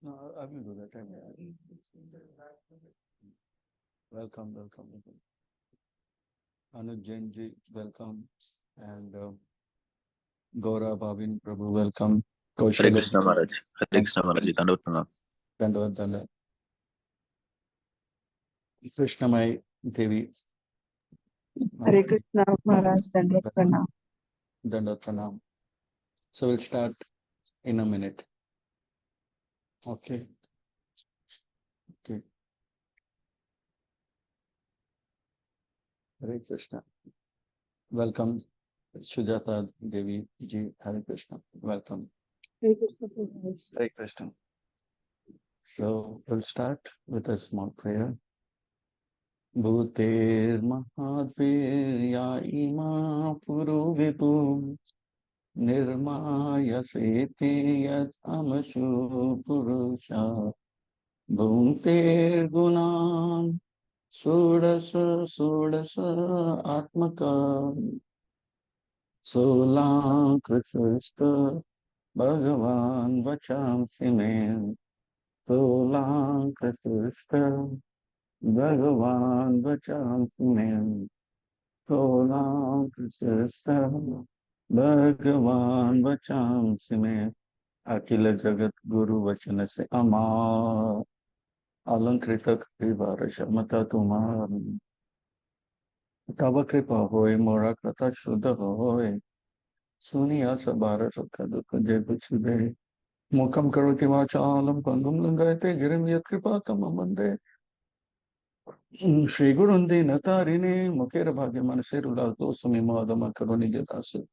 No, I will do that. Welcome, welcome, welcome. Anuj Jain ji, welcome. And Gaurav Bhavin Prabhu, welcome. Hare Kaushal, Krishna Maharaj. Hare Krishna Maharaj. Dandavat Pranam. Dandavad Dandavad. Krishnamai Devi, Hare Krishna Maharaj, Dandavat Pranam. Dandavad Pranam. So we'll start in a minute. Okay. Okay. Hare Krishna. Welcome, Sujata Devi ji. Hare Krishna. Welcome. Hare Krishna Maharaj. Hare Krishna. So we'll start with a small prayer. Bhutermahadvirya ima puruvipu nirmayaseti yatamashu purusha bhunte gunam sudasa sudasa atmaka solang krisista bhagavan vachamsi me solang krisista Bhagavan vachamsime, Solam Krishnasya, Bhagavan vachamsime, Akila Jagat Guru Vachanase Amar, Alankrita Krivarasha Mata Tumar, Tava Kripa Hoy, Mora Krata Shuddha Hoy, Suniya Sabara Sukha Dukha Jai Kuchide, Mukam Karoti Vachalam Pangum Langayate Girim Yat Kripa Tamamande, Shri Guru Natarini Mukera Bhagya Manasirula Dosami Madama Karuni Jatasi.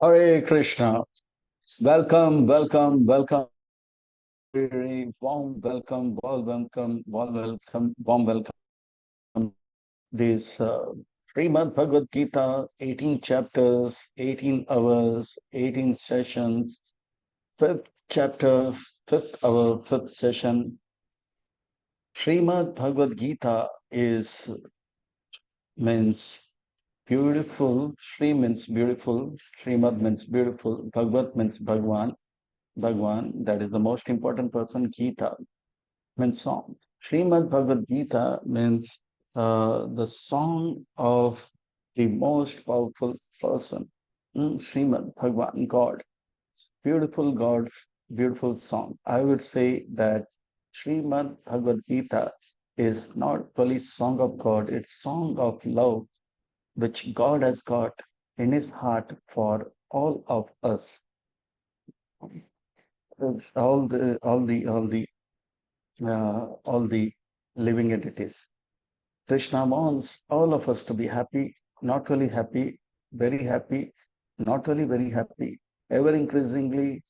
Hare Krishna. Welcome, welcome, welcome. Very warm welcome, warm welcome, warm welcome, warm welcome. This Srimad Bhagavad Gita, 18 chapters, 18 hours, 18 sessions, fifth chapter, fifth hour, fifth session. Srimad Bhagavad Gita means beautiful. Sri means beautiful. Srimad means beautiful. Bhagavad means Bhagwan. Bhagwan, that is the most important person. Gita means song. Srimad Bhagavad Gita means the song of the most powerful person. Srimad Bhagwan, God. Beautiful God's beautiful song. I would say that Srimad Bhagavad Gita is not only song of God, it's song of love which God has got in his heart for all of us. It's all the living entities. Krishna wants all of us to be happy, not only happy, very happy, not only very happy, ever increasingly,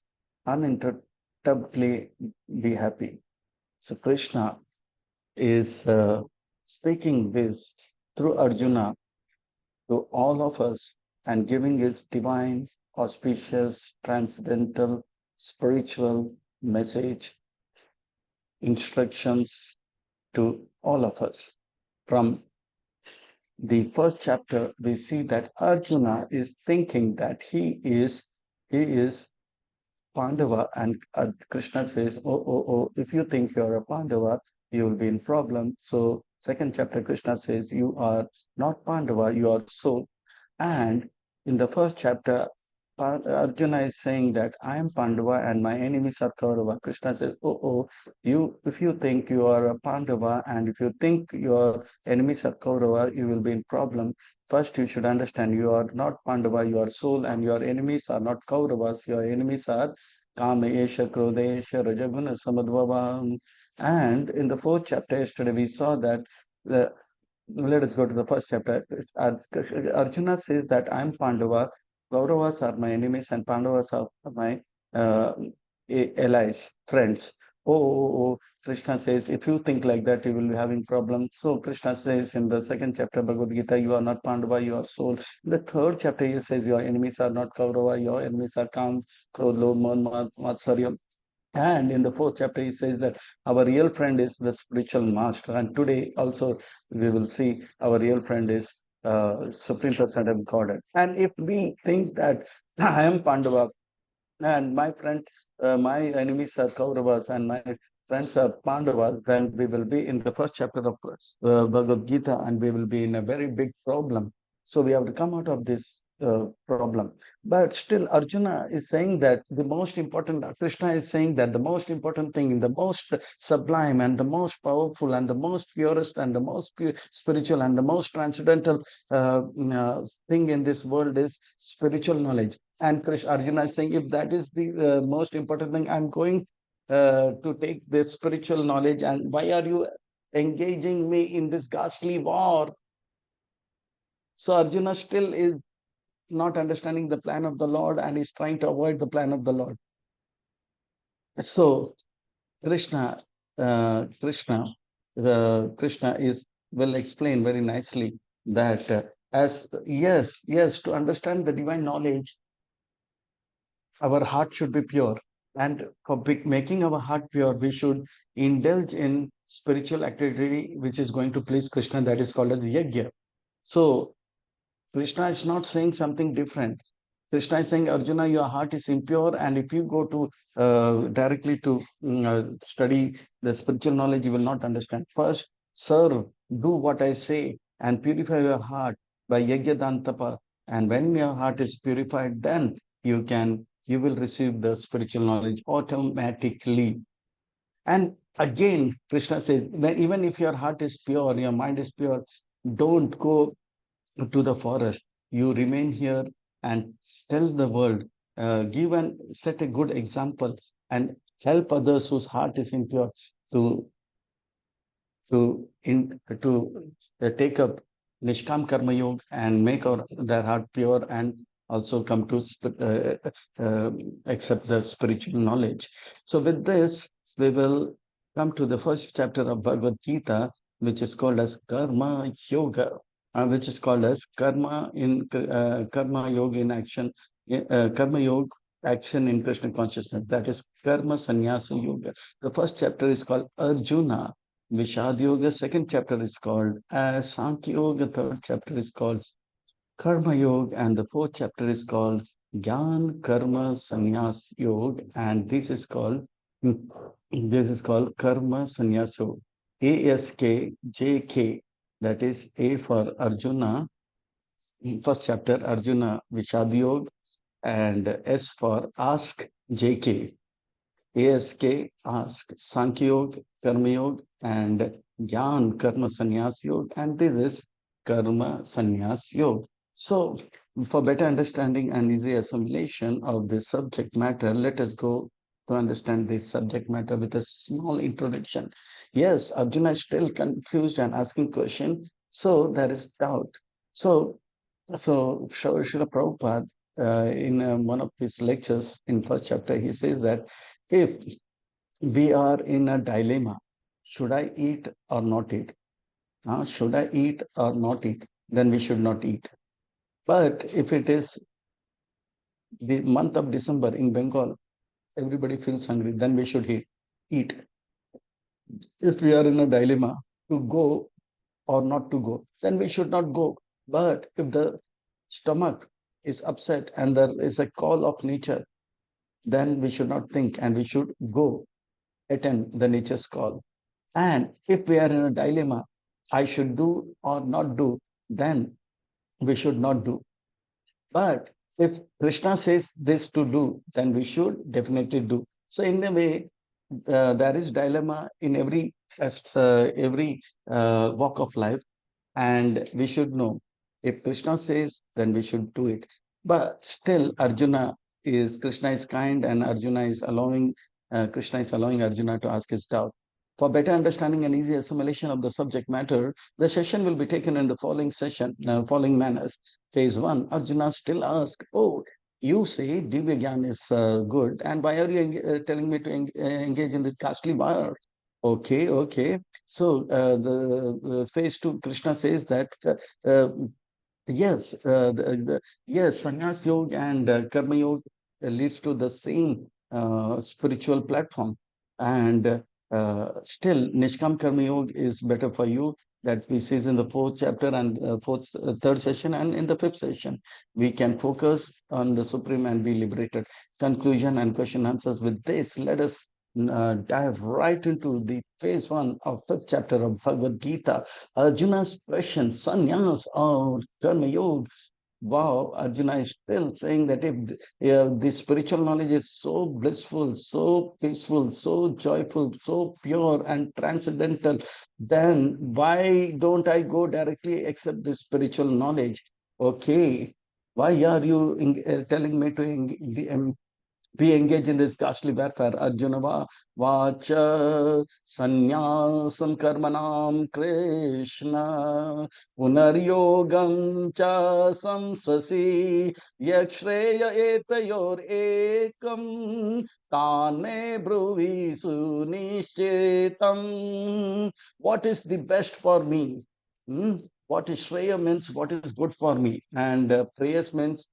uninterruptedly be happy. So Krishna is speaking this through Arjuna to all of us and giving his divine, auspicious, transcendental, spiritual message, instructions to all of us. From the first chapter, we see that Arjuna is thinking that he is Pandava, and Krishna says, if you think you are a Pandava, you will be in problem. So second chapter, Krishna says, you are not Pandava, you are soul. And in the first chapter, Arjuna is saying that I am Pandava and my enemies are Kaurava. Krishna says, if you think you are a Pandava and if you think your enemies are Kaurava, you will be in problem. First, you should understand you are not Pandava, you are soul, and your enemies are not Kauravas, your enemies are Kama, Esha, Krodha, Esha, Rajaguna, Samadvava. And in the fourth chapter, yesterday, we saw that the let us go to the first chapter. Arjuna says that I am Pandava, Kauravas are my enemies, and Pandavas are my uh, allies, friends. Krishna says, if you think like that, you will be having problems. So Krishna says in the second chapter, Bhagavad Gita, you are not Pandava, you are soul. In the third chapter, he says, your enemies are not Kaurava, your enemies are Kam, Krodh, Lobh, Moh, Matsarya. And in the fourth chapter, he says that our real friend is the spiritual master. And today also we will see our real friend is Supreme Personality of Godhead. And if we think that I am Pandava and my friend, my enemies are Kauravas and my friends are Pandavas, then we will be in the first chapter of Bhagavad Gita and we will be in a very big problem. So we have to come out of this problem. But still, Arjuna is saying that the most important, Krishna is saying that the most important thing, the most sublime and the most powerful and the most purest and the most spiritual and the most transcendental thing in this world is spiritual knowledge. And Arjuna is saying, if that is the most important thing, I'm going to take this spiritual knowledge. And why are you engaging me in this ghastly war? So Arjuna still is not understanding the plan of the Lord and is trying to avoid the plan of the Lord. So Krishna, Krishna is will explain very nicely that as yes, to understand the divine knowledge, our heart should be pure. And for making our heart pure, we should indulge in spiritual activity which is going to please Krishna, that is called as yajna. So Krishna is not saying something different. Krishna is saying, Arjuna, your heart is impure, and if you go to directly to study the spiritual knowledge, you will not understand. First, serve, do what I say, and purify your heart by yajna dantapa. And when your heart is purified, then you will receive the spiritual knowledge automatically. And again, Krishna says, even if your heart is pure, your mind is pure, don't go to the forest. You remain here and tell the world, give and set a good example and help others whose heart is impure to take up Nishkam Karma Yoga and make their heart pure and also come to accept the spiritual knowledge. So with this, we will come to the first chapter of Bhagavad Gita, which is called as Karma Yoga, which is called as Karma Yoga in action, Karma Yoga action in Krishna consciousness. That is Karma Sannyasa Yoga. The first chapter is called Arjuna Vishad Yoga. Second chapter is called as Sankhya Yoga. Third chapter is called Karma Yoga, and the fourth chapter is called Gyan Karma Sannyas Yoga, and this is called Karma Sannyas Yoga. ASKJK, that is A for Arjuna. First chapter Arjuna Vishad Yoga, and S for Ask JK. ASK, Ask, Sankhya Yoga, Karma Yoga, and Gyan Karma Sannyas Yoga, and this is Karma Sannyas Yoga. So, for better understanding and easy assimilation of this subject matter, let us go to understand this subject matter with a small introduction. Yes, Arjuna is still confused and asking question, so there is doubt. So Srila Prabhupada, in one of his lectures in first chapter, he says that if we are in a dilemma, should I eat or not eat? Should I eat or not eat? Then we should not eat. But if it is the month of December in Bengal, everybody feels hungry, then we should eat. If we are in a dilemma to go or not to go, then we should not go. But if the stomach is upset and there is a call of nature, then we should not think and we should go attend the nature's call. And if we are in a dilemma, I should do or not do, then we should not do. But if Krishna says this to do, then we should definitely do. So in a way, there is dilemma in every walk of life, and we should know if Krishna says, then we should do it. But still, Krishna is kind, and Krishna is allowing Arjuna to ask his doubt. For better understanding and easy assimilation of the subject matter, the session will be taken in the following manners. Phase 1, Arjuna still asks, oh, you say Divya Gyan is good, and why are you telling me to engage in the costly war? Okay. So the phase 2, Krishna says that yes, yes, Sannyas Yoga and Karma Yoga leads to the same spiritual platform, and still Nishkam Karma Yoga is better for you. that we see in the fourth chapter and third session, and in the fifth session. We can focus on the Supreme and be liberated. Conclusion and question answers. With this, let us dive right into the phase one of fifth chapter of Bhagavad Gita. Arjuna's question, sannyas or karma yoga. Wow, Arjuna is still saying that if the spiritual knowledge is so blissful, so peaceful, so joyful, so pure and transcendental, then why don't I go directly accept this spiritual knowledge? Okay, why are you telling me to be engaged in this ghastly warfare? Arjuna vacha sannyasam karmanam Krishna punaryogam cha samsasi yakshreya etayor ekam tane bruvi sunischetam. What is the best for me? Hmm? What is Shreya means what is good for me, and Prayas means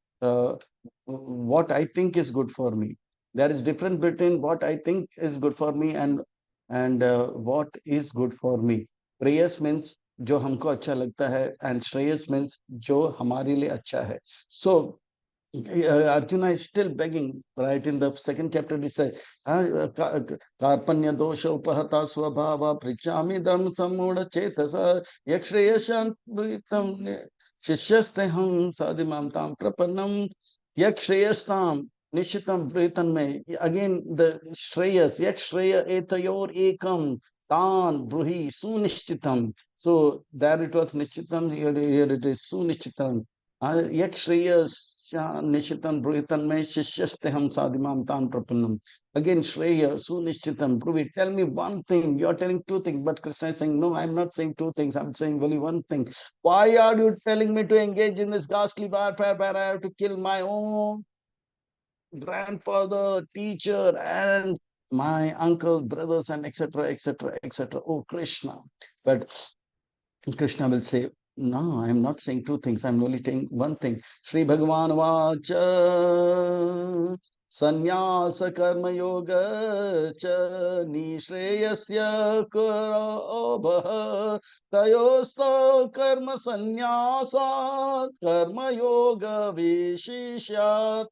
what I think is good for me. There is difference between what I think is good for me and what is good for me. Prayas means जो हमको अच्छा लगता है, and Shreyas means जो हमारे लिए अच्छा है. So Arjuna is still begging, right? In the second chapter, he says, Karpanya dosha upahata swabhava prichami dharma sammuda chetasa yakshreya shantam shishyasteham sadimam tam prapannam yakshreya nishitam britanme. Again, the Shreyas, yakshreya etayor ekam tan bruhi sunishchitam. So there it was nischitam, here it is sunischitam. Yakshreya Nishitam Bruhitan me Shishyasteham Sadimam Tan Prapannam. Again, Shreya, Sunishitam, Bruhi. Tell me one thing. You're telling two things, but Krishna is saying, no, I'm not saying two things. I'm saying only one thing. Why are you telling me to engage in this ghastly warfare where I have to kill my own grandfather, teacher, and my uncle, brothers, and etc., etc., etc. Oh, Krishna. But Krishna will say, no, I am not saying two things. I'm only saying one thing. Sri Bhagavan Vacha Sannyasa Karma Yoga Cha Nishreyasya Karabha Tayosta Karma Sannyasa Karma Yoga Vishishyat.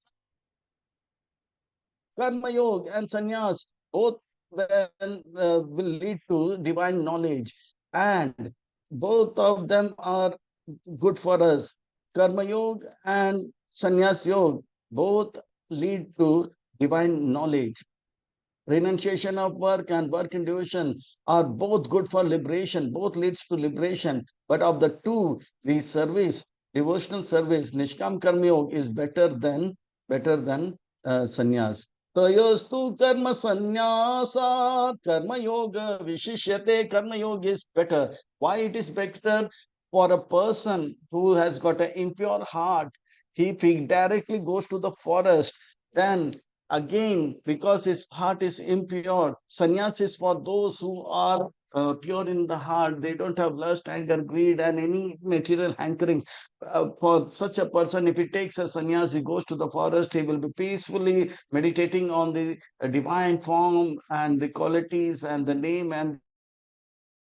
Karma Yoga and Sannyas both will lead to divine knowledge, and both of them are good for us. Karma Yoga and Sannyas Yoga both lead to divine knowledge. Renunciation of work and work in devotion are both good for liberation, both leads to liberation. But of the two, the service, devotional service, Nishkam Karma Yoga is better than sannyas. Tayostu karma sannyasa karma yoga vishishyate. Karma yoga is better. Why it is better? For a person who has got an impure heart, if he directly goes to the forest, then again, because his heart is impure, sannyas is for those who are pure in the heart. They don't have lust, anger, greed, and any material hankering. For such a person, if he takes a sannyas, he goes to the forest, he will be peacefully meditating on the divine form and the qualities and the name and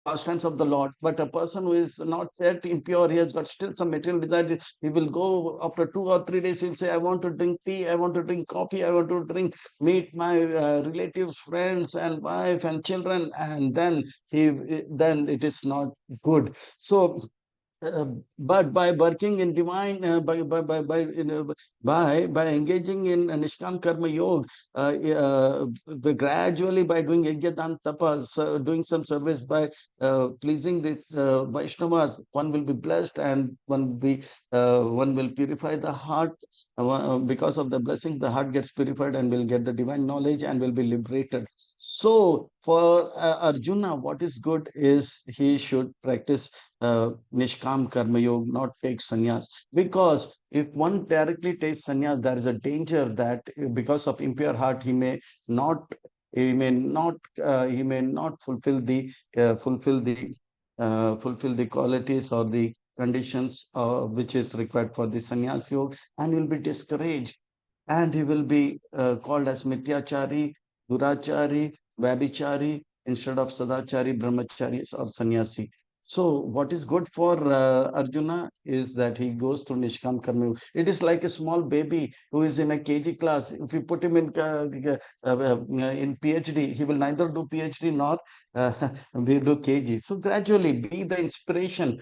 pastimes of the Lord. But a person who is not yet impure, he has got still some material desire. He will go after 2 or 3 days. He'll say, "I want to drink tea. I want to drink coffee. I want to meet my relatives, friends, and wife and children." And then it is not good. So uh, but by working in divine, by engaging in Nishkam Karma Yoga, gradually by doing Yajna Tapas, doing some service by pleasing the Vaishnavas, one will be blessed and one will purify the heart. Because of the blessing, the heart gets purified and will get the divine knowledge and will be liberated. So for Arjuna, what is good is he should practice Nishkam Karma Yoga, not take sannyas. Because if one directly takes sannyas, there is a danger that because of impure heart, not, he may not fulfill the qualities or the conditions which is required for the sannyas yoga, and will be discouraged, and he will be called as Mityachari, Durachari, Vabhichari instead of Sadachari, Brahmachari, or Sannyasi. So what is good for Arjuna is that he goes to Nishkam Karma Yoga. It is like a small baby who is in a KG class. If you put him in PhD, he will neither do PhD nor we do KG. So gradually be the inspiration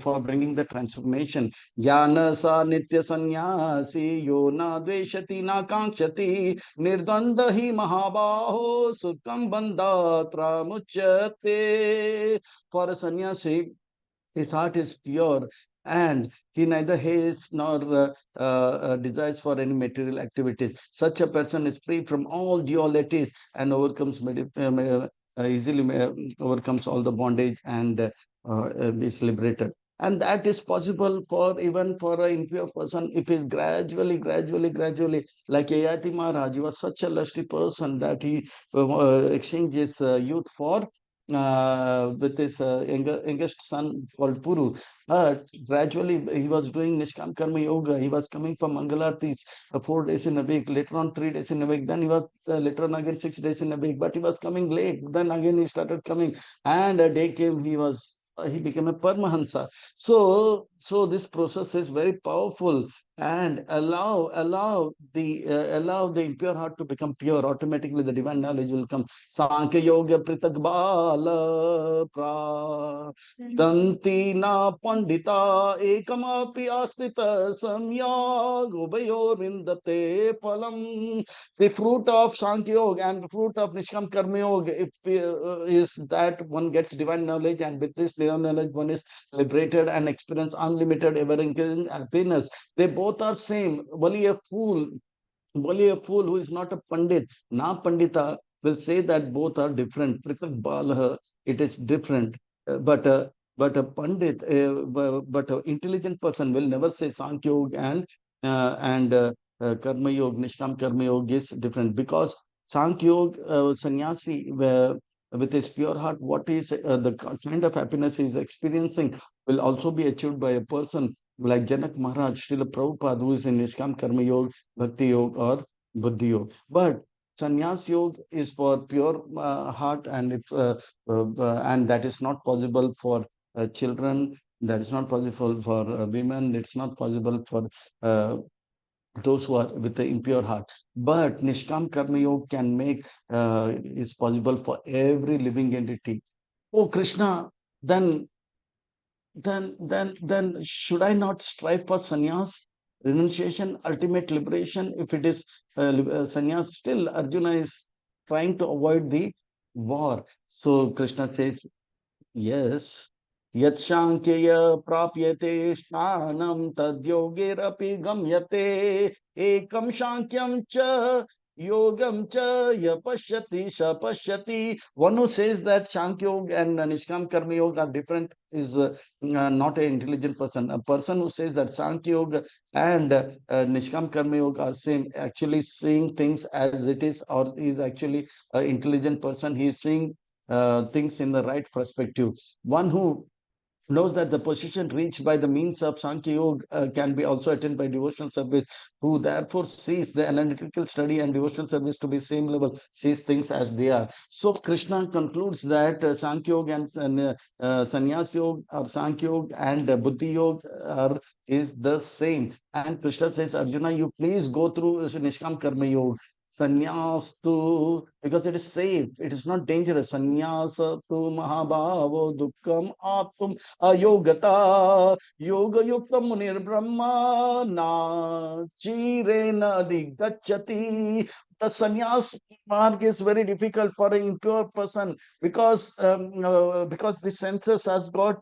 for bringing the transformation. Jnana sa nitya sannyasi yo na dveshati na kankshati nirdanda hi mahabaho sukham bandatra muchyate. For a sannyasi, his heart is pure and he neither hates nor desires for any material activities. Such a person is free from all dualities and easily overcomes all the bondage and is liberated. And that is possible for even for an impure person if he's gradually, like Ayati Maharaj, he was such a lusty person that he exchanges youth for with his youngest son called Puru. But gradually he was doing Nishkam Karma Yoga. He was coming for Mangalartis 4 days in a week, later on 3 days in a week. Then he was later on again 6 days in a week. But he was coming late. Then again he started coming. And a day came, he became a Paramahansa. So this process is very powerful and allow the impure heart to become pure. Automatically the divine knowledge will come. Sankhya Yoga Pritag Bala Pra Danti na Pandita Ekamapi Astita Samyag Ubayor Vindate Palam. The fruit of Sankhya Yoga and the fruit of Nishkam Karma Yoga is that one gets divine knowledge, and with this divine knowledge one is liberated and experience unlimited ever-increasing happiness. They both are same. Only a fool who is not a pandit, na pandita, will say that both are different. Prithak Balaha, it is different. But a pandit, but an intelligent person will never say Sankhya Yoga and Karma Yoga, Nishkam Karma Yoga is different, because Sankhya Yoga, sannyasi, with his pure heart, what is the kind of happiness he is experiencing will also be achieved by a person like Janak Maharaj, Srila Prabhupada, who is in Nishkam Karma Yoga, Bhakti Yoga, or Buddhi Yoga. But Sannyas Yoga is for pure heart, and and that is not possible for children. That is not possible for women. It's not possible for those who are with the impure heart. But Nishkam Karma Yoga can make is possible for every living entity. Oh Krishna, then then should I not strive for sannyas, renunciation, ultimate liberation? If it is sannyas, still Arjuna is trying to avoid the war. So Krishna says, yes. Yat Shankya prapyate snanam tad yogerapi gamyate ekam shankyam cha yogam cha yapashyati sapashyati. One who says that Shankya Yoga and Nishkam Karma Yoga are different is not an intelligent person. A person who says that Sankhya Yoga and Nishkam Karma Yoga are same, actually seeing things as it is, or is actually an intelligent person. He is seeing things in the right perspective. One who knows that the position reached by the means of Sankhya Yoga can be also attained by devotional service, who therefore sees the analytical study and devotional service to be same level, sees things as they are. So Krishna concludes that Sankhya Yoga and Sannyas Yoga, or Sankhya Yoga and Buddhi Yoga is the same. And Krishna says, Arjuna, you please go through Nishkam Karma Yoga. Sannyas tu, because it is safe, it is not dangerous. Sannyasa tu mahabhavo dukkam aptum ayogata yoga yukta munir brahma na chirena digachati. The sannyas mark is very difficult for an impure person, because the senses has got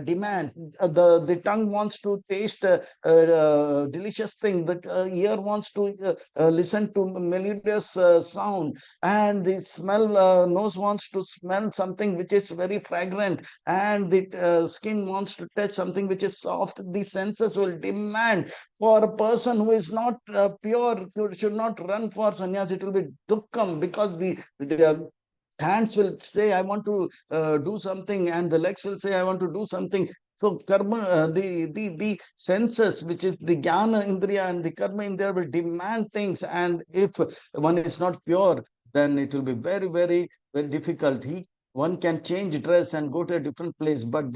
demand. The tongue wants to taste delicious thing. The ear wants to listen to melodious sound, and the smell nose wants to smell something which is very fragrant, and the skin wants to touch something which is soft. The senses will demand. For a person who is not pure, should not run for sannyas. It will be dukkam, because the hands will say I want to do something, and the legs will say I want to do something. So karma, the senses, which is the jnana indriya and the karma indriya, will demand things, and if one is not pure, then it will be very difficult. one can change dress and go to a different place, but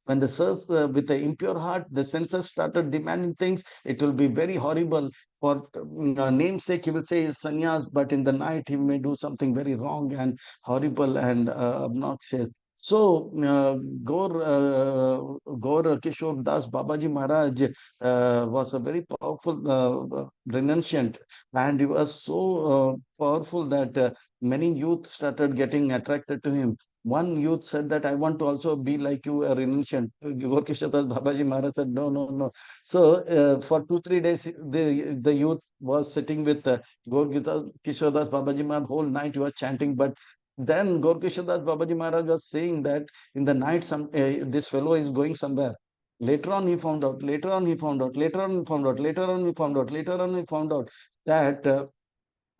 when the serves with an impure heart, the senses started demanding things. It will be very horrible. For namesake, he will say is sannyas, but in the night he may do something very wrong and horrible and obnoxious. So Gaur Kishore Das Babaji Maharaj was a very powerful renunciant, and he was so powerful that many youth started getting attracted to him. One youth said that I want to also be like you, a renunciant. Gaur Kishore Das Babaji Maharaj said, no, no, no. So for 2 3 days, the youth was sitting with Gaur Kishore Das Babaji Maharaj. Whole night he was chanting, but then Gaur Kishore Das Babaji Maharaj was saying that in the night this fellow is going somewhere. Later on he found out, later on he found out, later on he found out, later on he found out, later on he found out that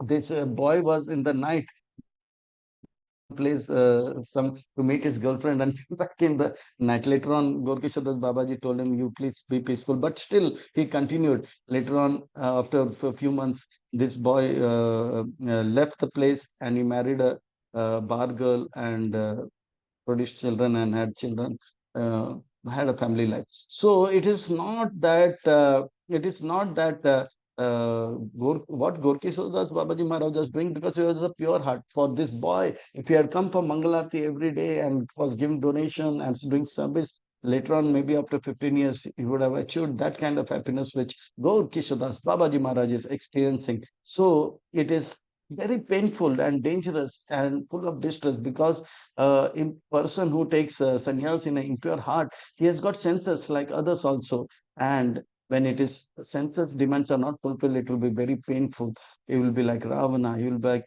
this boy was in the night place some to meet his girlfriend and came back in the night. Later on, Gorkishore Das Babaji told him, "You please be peaceful." But still, he continued. Later on, after a few months, this boy left the place and he married a bar girl and produced children and had children, uh, had a family life. So it is not that what Gorki Sodas Babaji Maharaj was doing, because he was a pure heart. For this boy, if he had come for Mangalarti every day and was giving donation and doing service, later on, maybe after 15 years, he would have achieved that kind of happiness which Gaur Kishodas Babaji Maharaj is experiencing. So it is very painful and dangerous and full of distress, because in person who takes sannyas in an impure heart, he has got senses like others also. And when it is senses demands are not fulfilled, it will be very painful. He will be like Ravana, he will be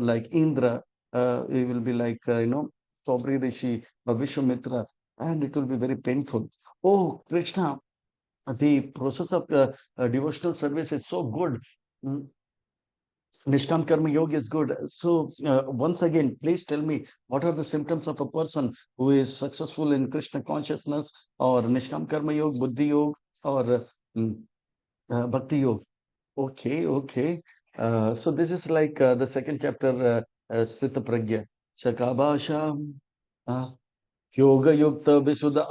like Indra, he will be like Sobri Rishi or Vishwamitra, and it will be very painful. Oh, Krishna, the process of devotional service is so good. Mm, Nishkam Karma Yoga is good. So, once again, please tell me, what are the symptoms of a person who is successful in Krishna consciousness, or Nishkam Karma Yoga, Buddhi Yoga, or mm, Bhakti Yoga? Okay, okay. So, this is like the second chapter, Sthita Pragya. Shakabhasham Yoga Yukta Visuddha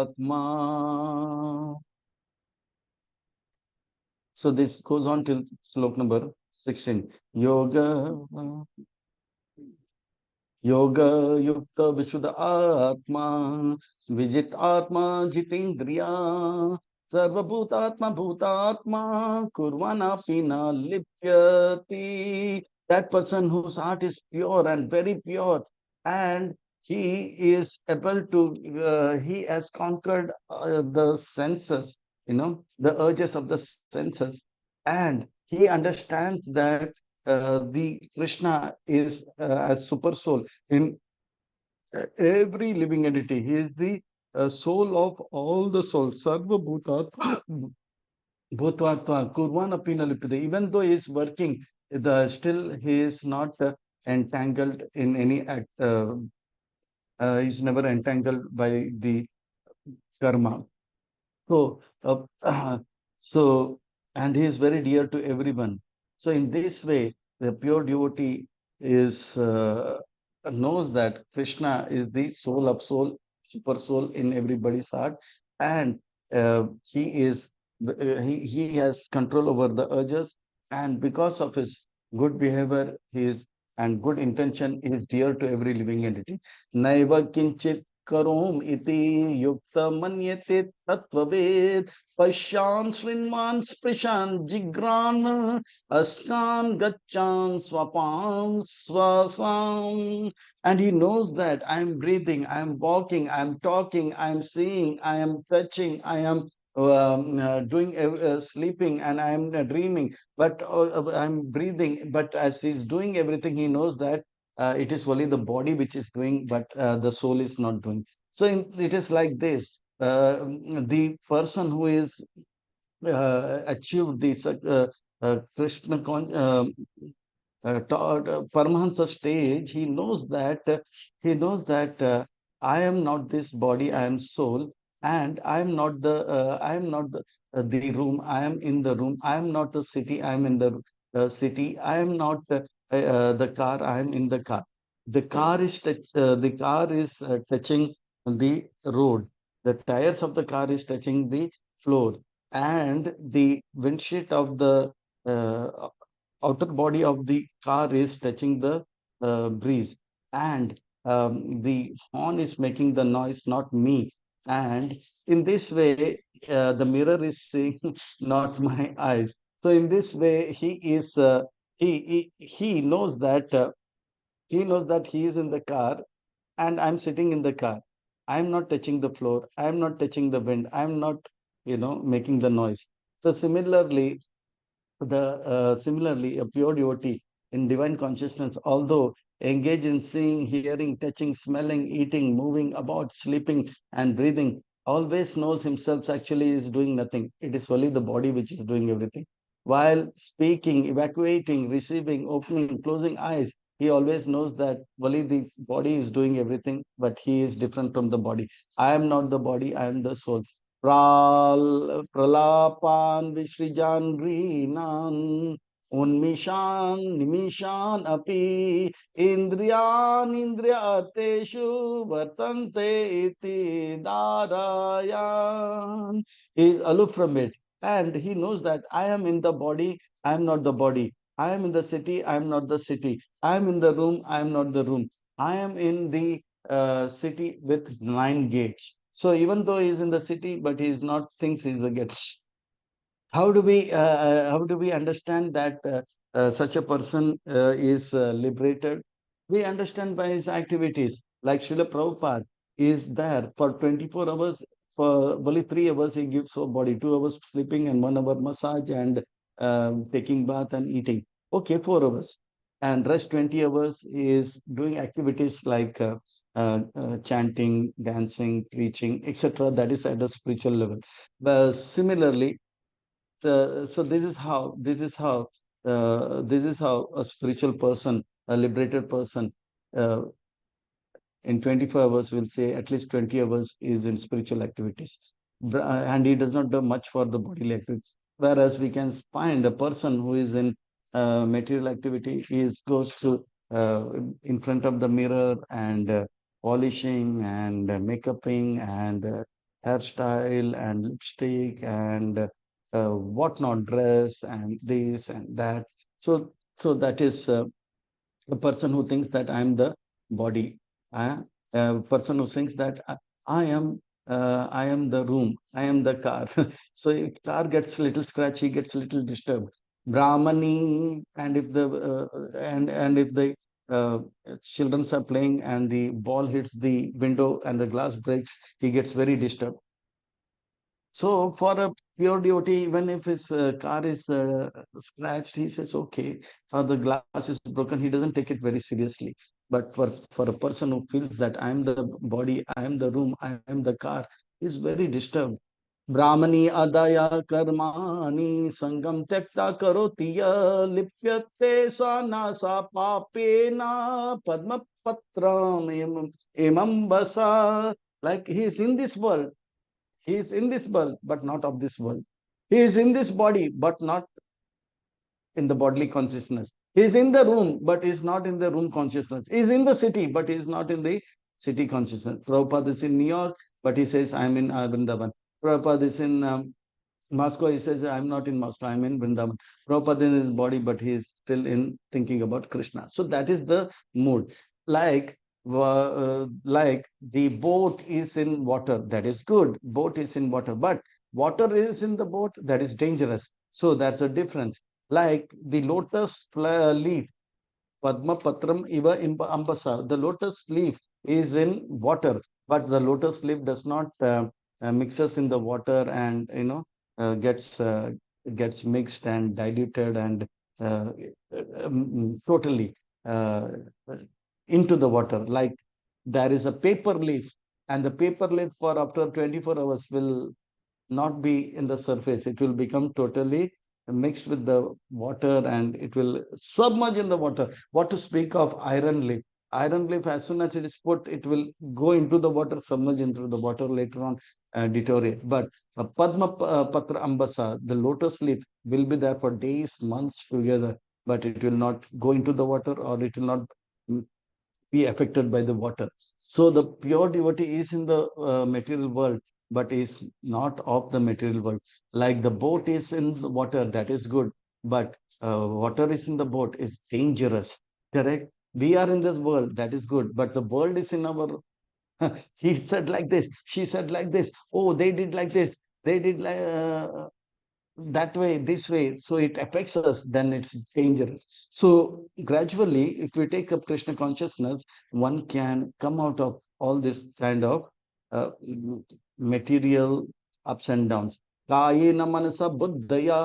Atma. So, this goes on till slok number 16. Yoga Yukta Vishuddha Atma Vijit Atma Jitindriya Sarva Bhutatma Bhutatma Kurvana Pina Lipyati. That person whose heart is pure and very pure, and he is able to, he has conquered the senses, the urges of the senses, and he understands that the Krishna is as super soul in every living entity. He is the soul of all the souls. Sarva Bhutatma, Bhutvatma, Kurvana Pinalipide. Even though he is working, still he is not entangled in any act. He is never entangled by the karma. So, so, and he is very dear to everyone. So, in this way, the pure devotee is knows that Krishna is the soul of soul, super soul in everybody's heart, and he has control over the urges, and because of his good behavior, his and good intention, he is dear to every living entity. Naiva kinchit chrome इति युक्त मन्यते तत्ववेद पश्यान श्रृण्वान स्पृशान जिग्रान अस्कान गच्छान स्वापान स्वसाम. And he knows that I am breathing, I am walking, I am talking, I am seeing, I am touching, I am doing sleeping, and I am dreaming, but I'm breathing. But as he's doing everything, he knows that it is only the body which is doing, but the soul is not doing. So it is like this. The person who is achieved this Krishna Paramahansa stage, he knows that I am not this body, I am soul, and I am not the room, I am in the room. I am not the city, I am in the city. I am not the car, I am in the car. The car is touching the road. The tires of the car is touching the floor, and the windshield of the uh, outer body of the car is touching the breeze, and the horn is making the noise, not me. And in this way, the mirror is seeing, not my eyes. So in this way, he knows that. He knows that he is in the car and I'm sitting in the car. I'm not touching the floor. I'm not touching the wind. I'm not, making the noise. So similarly, a pure devotee in divine consciousness, although engaged in seeing, hearing, touching, smelling, eating, moving about, sleeping, and breathing, always knows himself actually is doing nothing. It is only the body which is doing everything. While speaking, evacuating, receiving, opening, closing eyes, he always knows that only the body is doing everything, but he is different from the body. I am not the body, I am the soul. Pralapan Vishrijan Grinan Unmishan Nimishan Api Indriyan Indriya Arteshu Vartante Iti Narayan. He is aloof from it, and he knows that I am in the body, I am not the body. I am in the city, I am not the city. I am in the room, I am not the room. I am in the city with 9 gates. So even though he is in the city, but he is not thinks he is the gate. How do we understand that such a person is liberated? We understand by his activities. Like Srila Prabhupada is there for 24 hours. For only 3 hours he gives for body, 2 hours sleeping and 1 hour massage and taking bath and eating. Okay, 4 hours. And rest 20 hours is doing activities like chanting, dancing, preaching, etc. That is at a spiritual level. But similarly, so this is how a spiritual person, a liberated person, uh, in 24 hours will say at least 20 hours is in spiritual activities. And he does not do much for the bodily activities. Whereas we can find a person who is in material activity, he goes to uh, in front of the mirror and polishing and makeuping and hairstyle and lipstick and whatnot, dress and this and that. So that is a person who thinks that I am the body, a person who thinks that I am the room, I am the car. So if car gets little scratchy, gets little disturbed. Brahmani, and if the uh, children are playing and the ball hits the window and the glass breaks, he gets very disturbed. So for a pure devotee, even if his car is scratched, he says, okay, or the glass is broken, he doesn't take it very seriously. But for a person who feels that I am the body, I am the room, I am the car, is very disturbed. Brahmani adaya karmani sangam tekta karotiya lipyate sana sa papena padma patram imam basa. Like he is in this world, he is in this world, but not of this world. He is in this body, but not in the bodily consciousness. He is in the room, but he is not in the room consciousness. He is in the city, but he is not in the city consciousness. Prabhupada is in New York, but he says, I am in Vrindavan. Prabhupada is in Moscow, he says, I'm not in Moscow, I'm in Vrindavan. Prabhupada in his body, but he is still in thinking about Krishna. So that is the mood. Like the boat is in water, that is good. Boat is in water, but water is in the boat, that is dangerous. So that's a difference. Like the lotus leaf, Padma Patram Iva Ambasa. The lotus leaf is in water, but the lotus leaf does not mixes in the water and gets mixed and diluted and uh, totally uh, into the water. Like there is a paper leaf, and the paper leaf for after 24 hours will not be in the surface. It will become totally mixed with the water and it will submerge in the water. What to speak of iron leaf? Iron leaf, as soon as it is put, it will go into the water, submerge into the water, later on deteriorate. But Patra Ambasa, the lotus leaf, will be there for days, months together, but it will not go into the water or it will not be affected by the water. So the pure devotee is in the material world, but is not of the material world. Like the boat is in the water, that is good, but water is in the boat is dangerous. Correct? We are in this world, that is good, but the world is in our. He said like this, she said like this. Oh, they did like this. They did like that way, this way, so it affects us, then it's dangerous. So gradually, if we take up Krishna consciousness, one can come out of all this kind of uh, material ups and downs. कायेन मनसा बुद्धया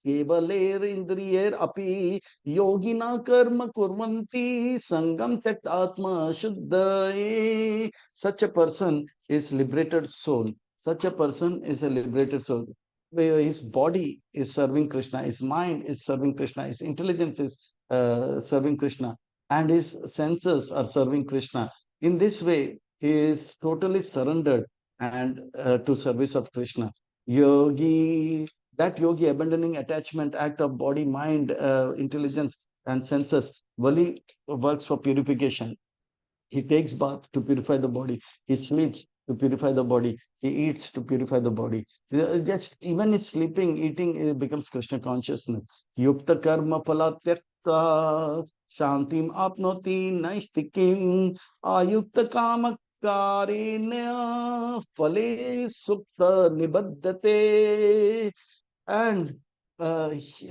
केवलैरिन्द्रियैर् अपि योगिना कर्म कुर्वन्ति संगम त्यक्त आत्मा शुद्धये. Such a person is liberated soul. Such a person is a liberated soul. Where his body is serving Krishna, his mind is serving Krishna, his intelligence is serving Krishna, and his senses are serving Krishna. In this way, he is totally surrendered and to service of Krishna. Yogi, that yogi abandoning attachment, act of body, mind, intelligence, and senses, only works for purification. He takes bath to purify the body. He sleeps to purify the body. He eats to purify the body. Just even his sleeping, eating becomes Krishna consciousness. Yukta karma phala tyakta shantim apnoti naistikim ayukta kama karena phale sukta nibaddate. And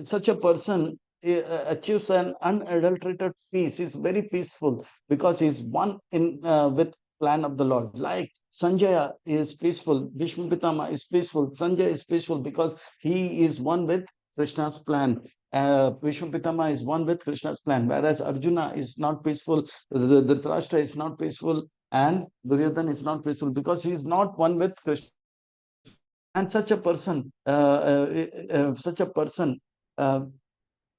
such a person achieves an unadulterated peace. Is very peaceful because he's one in with plan of the Lord. Like Sanjaya is peaceful, Vishnu Pitama is peaceful, Sanjay is peaceful because he is one with Krishna's plan. Vishnu Pitama is one with Krishna's plan, whereas Arjuna is not peaceful, the Dhritarashtra is not peaceful, and Duryodhana is not peaceful because he is not one with Krishna. And such a person, uh,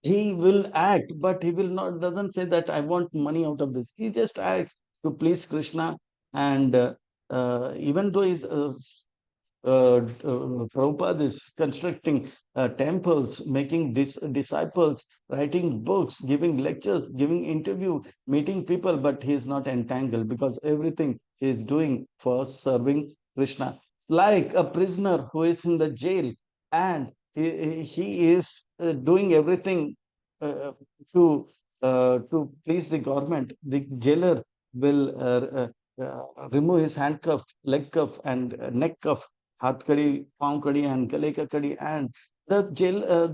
he will act, but he will not, doesn't say that I want money out of this. He just acts to please Krishna. And even though he's Prabhupada is constructing temples, making disciples, writing books, giving lectures, giving interview, meeting people, but he is not entangled because everything he is doing for serving Krishna. It's like a prisoner who is in the jail, and he is doing everything uh, to please the government. The jailer will remove his handcuff, leg cuff, and neck cuff, हाथ कड़ी, पांव कड़ी, and गले का कड़ी, and the jail,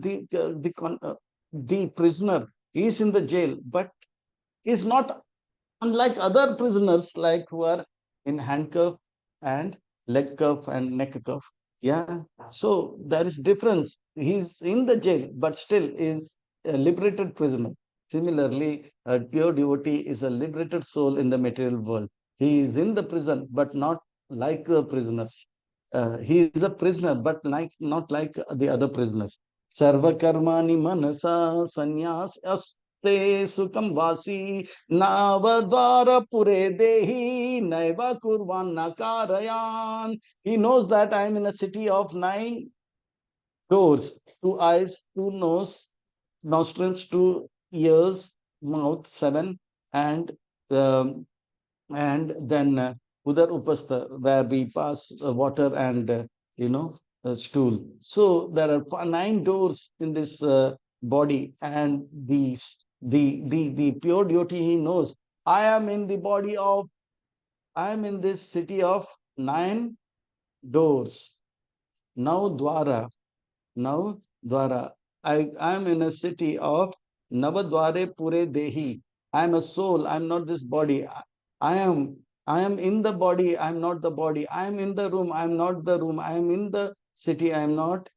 the prisoner is in the jail, but is not unlike other prisoners, like who are in handcuff and leg cuff and neck cuff. Yeah, so there is difference. He's in the jail, but still is a liberated prisoner. Similarly, a pure devotee is a liberated soul in the material world. He is in the prison, but not like the prisoners. He is a prisoner, but like not like the other prisoners. Sarva karmani manasa sannyas aste sukam vasi navadvara pure dehi naiva kurvan nakarayan. He knows that I am in a city of 9 doors: 2 eyes, 2 nose, nostrils, 2 ears, mouth, 7, and um, then udar upastha, where we pass water and stool. So there are 9 doors in this body, and the pure devotee, he knows I am in the body of, I am in this city of 9 doors. Now dwara, now dwara. I am in a city of Navadware Pure Dehi. I am a soul. I am not this body. I am I am in the body. I am not the body. I am in the room. I am not the room. I am in the city. I am not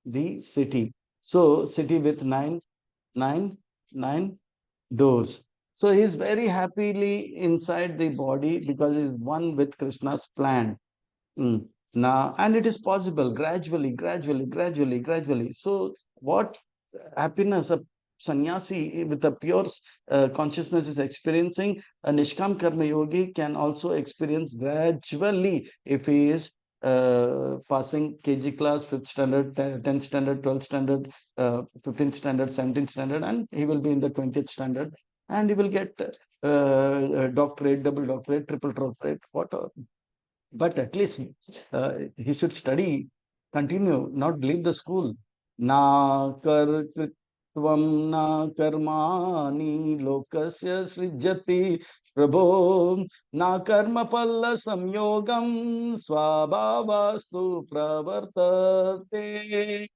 the city. So city with nine, nine doors. So he is very happily inside the body because he is one with Krishna's plan. Now, and it is possible gradually, gradually, gradually, gradually. So, what happiness a sannyasi with a pure consciousness is experiencing, a Nishkam Karma Yogi can also experience gradually if he is passing KG class, 5th standard, 10th standard, 12th standard, 15th standard, 17th standard, and he will be in the 20th standard, and he will get doctorate, double doctorate, triple doctorate, whatever. But at least he should study, continue, not leave the school. Na kartritvam na karmani lokasya srijati prabho na karma palla samyogam swabhavastu pravartate.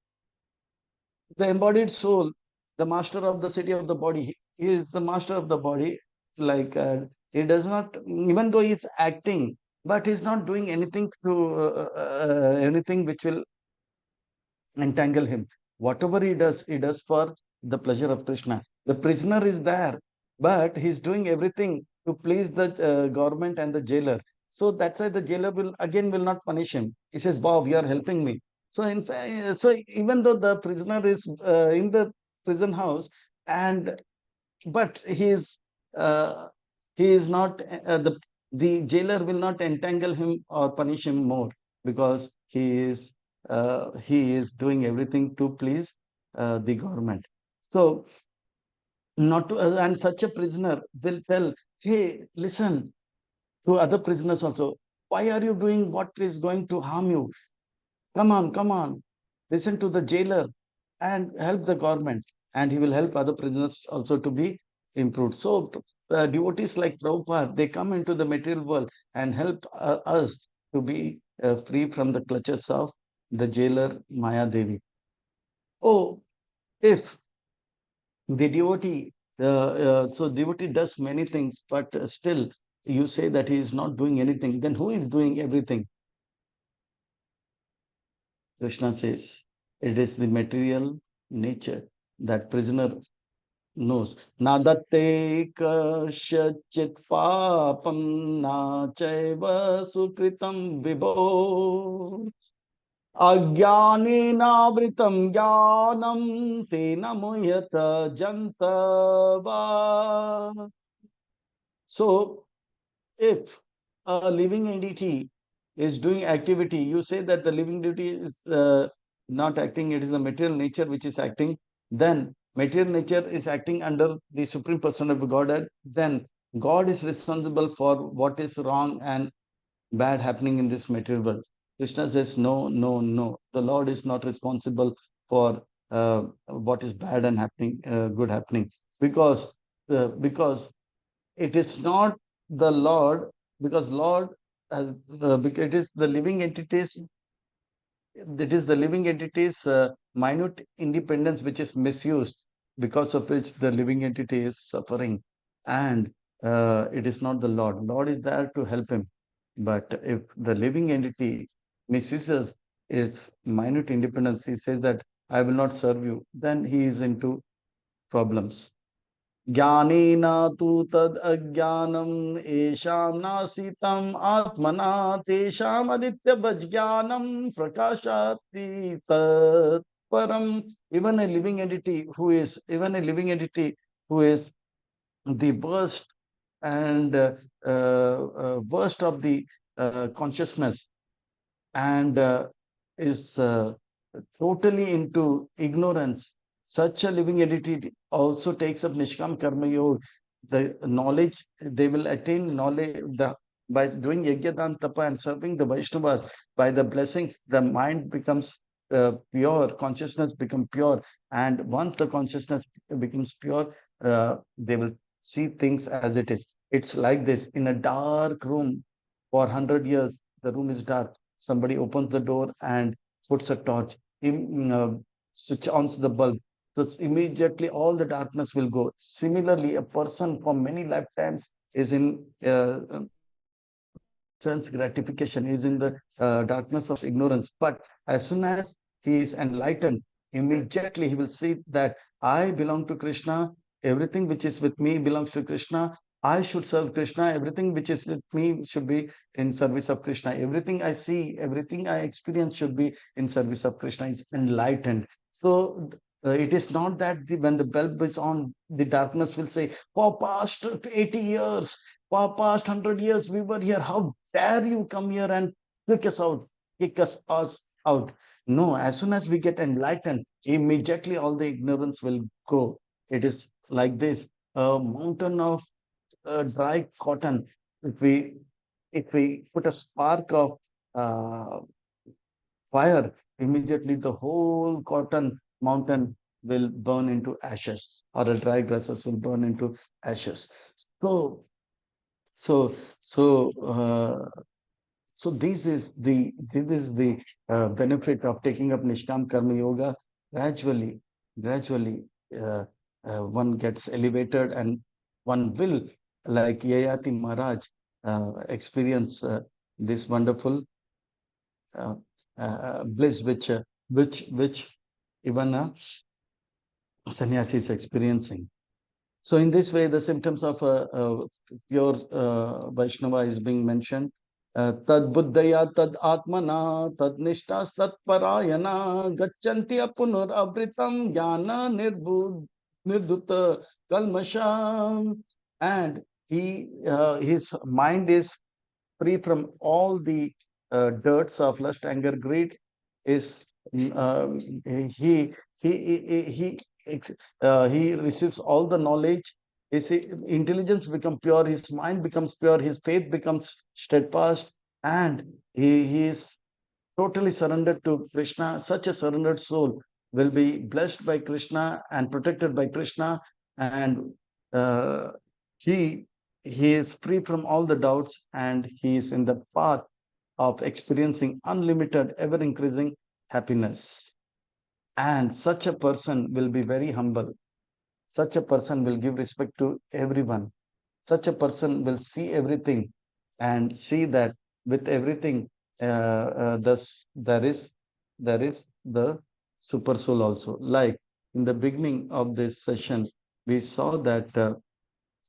The embodied soul, the master of the city of the body, he is the master of the body. Like he does not, even though he's acting, but he's not doing anything to anything which will entangle him. Whatever he does for the pleasure of Krishna. The prisoner is there, but he's doing everything to please the government and the jailer. So that's why the jailer will not punish him. He says, "Bob, you are helping me." So in fact, so even though the prisoner is in the prison house, and but uh, he is not the jailer will not entangle him or punish him more, because he is doing everything to please the government. So not to, and such a prisoner will tell, hey, listen to other prisoners also, why are you doing what is going to harm you? Come on, listen to the jailer and help the government, and he will help other prisoners also to be improved. So devotees like Prabhupada, they come into the material world and help us to be free from the clutches of the jailer Maya Devi. Oh, if the devotee, so devotee does many things, but still you say that he is not doing anything, then who is doing everything? Krishna says, it is the material nature that prisoner knows. Nadate kasyachit papam na chaiva sukritam vibho. Ajnanenavritam jnanam tena muhyata jantava. So, if a living entity is doing activity, you say that the living entity is not acting, it is the material nature which is acting, then material nature is acting under the Supreme Person of Godhead, then God is responsible for what is wrong and bad happening in this material world. Krishna says, no, no, no. The Lord is not responsible for what is bad and happening, good happening, because it is not the Lord, because Lord has, because it is the living entities, it is the living entities' minute independence which is misused, because of which the living entity is suffering, and it is not the Lord. Lord is there to help him, but if the living entity misuses its minute independence, he says that I will not serve you, then he is into problems. ज्ञानेन तु तद् अज्ञानम् येषां नासीतं आत्मना तेषाम् अदित्यवज्ञानं प्रकाशाति तत्परम्. Even a living entity who is the worst and worst of the consciousness, and is totally into ignorance, such a living entity also takes up Nishkam Karma Yoga. The knowledge, they will attain knowledge by doing Yajnadan Tapa and serving the Vaishnavas. By the blessings, the mind becomes pure, consciousness becomes pure. And once the consciousness becomes pure, they will see things as it is. It's like this: in a dark room for 100 years, the room is dark. Somebody opens the door and puts a torch, switch on the bulb. So immediately all the darkness will go. Similarly, a person for many lifetimes is in sense gratification, is in the darkness of ignorance. But as soon as he is enlightened, immediately he will see that I belong to Krishna. Everything which is with me belongs to Krishna. I should serve Krishna. Everything which is with me should be in service of Krishna. Everything I see, everything I experience should be in service of Krishna. Is enlightened. So it is not that when the bulb is on, the darkness will say, for past 80 years, for past 100 years, we were here. How dare you come here and kick us out? No, as soon as we get enlightened, immediately all the ignorance will go. It is like this. A mountain of dry cotton, if we put a spark of fire, immediately the whole cotton mountain will burn into ashes, or the dry grasses will burn into ashes. So, so, so, this is the benefit of taking up Nishkam Karma Yoga. Gradually, gradually, one gets elevated, and one will, like Yayati Maharaj, experience this wonderful uh, bliss, which even a sannyasi is experiencing. So in this way, the symptoms of pure Vaishnava is being mentioned. Tad buddhaya tad atmana tad nishtas tad parayana gacchanti apunur abritam jnana nirduta kalmasham. And his mind is free from all the dirts of lust, anger, greed. Is he he receives all the knowledge. His intelligence becomes pure, his mind becomes pure, his faith becomes steadfast, and he is totally surrendered to Krishna. Such a surrendered soul will be blessed by Krishna and protected by Krishna, and uh, he he is free from all the doubts, and he is in the path of experiencing unlimited, ever increasing happiness. And such a person will be very humble. Such a person will give respect to everyone. Such a person will see everything and see that with everything, there is the super soul also. Like in the beginning of this session, we saw that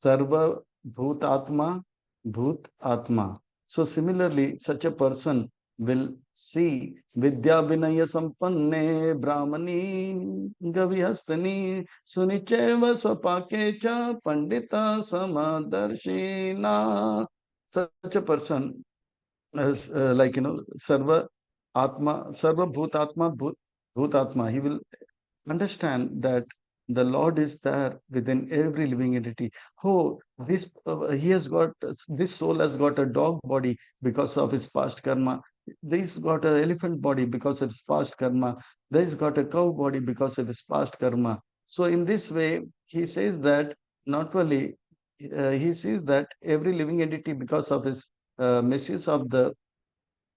Sarva Bhutatma Bhut Atma. So similarly, such a person will see Vidya Vinaya Sampanne Brahmani Gavihastani Sunicheva Swapakecha Pandita Samadarshina. Such a person as Sarva Atma, Sarva Bhutatma Bhutatma. He will understand that the Lord is there within every living entity. Oh, this he has got this soul has got a dog body because of his past karma. This got an elephant body because of his past karma. This got a cow body because of his past karma. So in this way, he says that not only he sees that every living entity, because of his misuse of the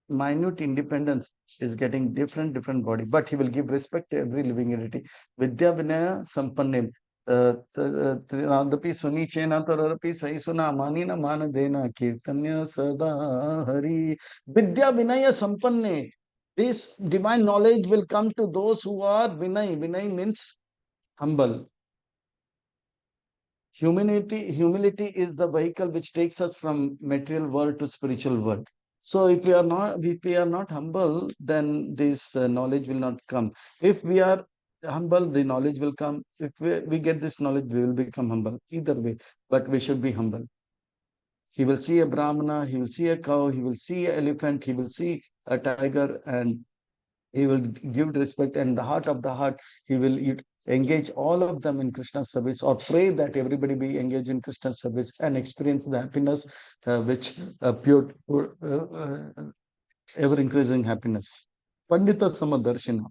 minute independence, is getting different body, but he will give respect to every living entity. Vidya Vinaya Sampannim. Trinadapi Sunichena Tararapi Saisuna Manina Manadena Kirtanya Sada Hari. Vidya Vinaya Sampanne. This divine knowledge will come to those who are Vinay. Vinay means humble. Humility is the vehicle which takes us from material world to spiritual world. So if we are not humble, then this knowledge will not come. If we are humble, the knowledge will come. If we get this knowledge, we will become humble. Either way, but we should be humble. He will see a brahmana, he will see a cow, he will see an elephant, he will see a tiger, and he will give respect, and the heart of the heart, he will engage all of them in Krishna's service, or pray that everybody be engaged in Krishna's service and experience the happiness, which pure ever increasing happiness. Pandita Samadarshina.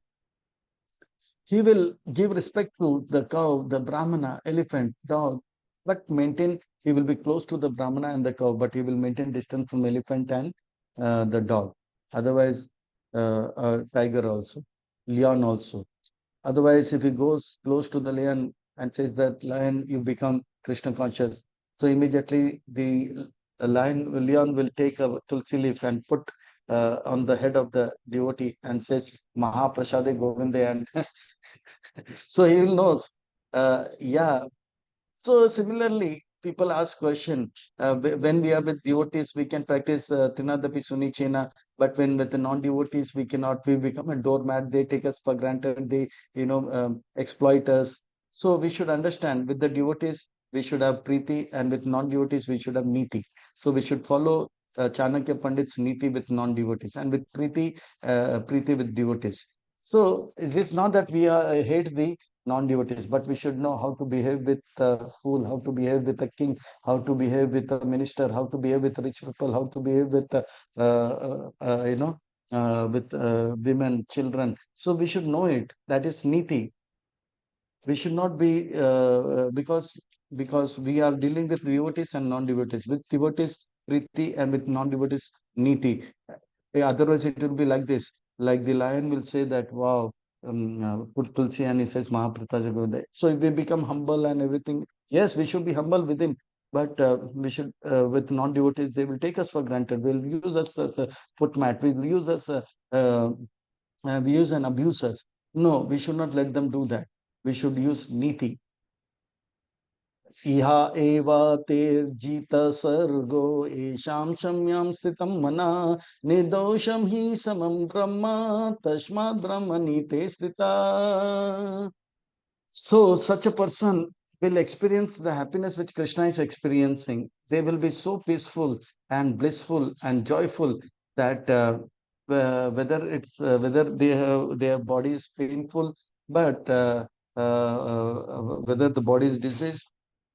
He will give respect to the cow, the brahmana, elephant, dog, but maintain, he will be close to the brahmana and the cow, but he will maintain distance from elephant and the dog. Otherwise, tiger also, lion also. Otherwise, if he goes close to the lion and says that lion, you become Krishna conscious. So immediately the lion will take a tulsi leaf and put on the head of the devotee and says Mahaprasade Govinde, and so he will know. Yeah. So similarly, people ask question. When we are with devotees, we can practice Trinadapi Sunichena, but when with the non-devotees, we cannot. We become a doormat. They take us for granted. They, exploit us. So we should understand, with the devotees, we should have Preeti, and with non-devotees, we should have Niti. So we should follow Chanakya Pandit's Niti with non-devotees, and with Preeti, Preeti with devotees. So it is not that we hate the non-devotees, but we should know how to behave with the fool, how to behave with the king, how to behave with the minister, how to behave with rich people, how to behave with with women, children. So we should know it. That is niti. We should not be because we are dealing with devotees and non-devotees. With devotees, priti, and with non-devotees, niti. Otherwise, it will be like this. Like the lion will say that, wow, put tulsi, and he says Mahaprata Jagodaya. So if we become humble and everything, yes, we should be humble with him. But we should, with non-devotees, they will take us for granted. They'll use us as a footmat. We'll use us, we use and abuse us. No, we should not let them do that. We should use niti. इहा एवातेर्जित सर्गो येषां शम्यां स्थितं मना निर्दोषं हि समं ब्रह्म तस्माद् ब्रह्मणीते स्थिता. So such a person will experience the happiness which Krishna is experiencing. They will be so peaceful and blissful and joyful that whether their body is painful, but whether the body is diseased,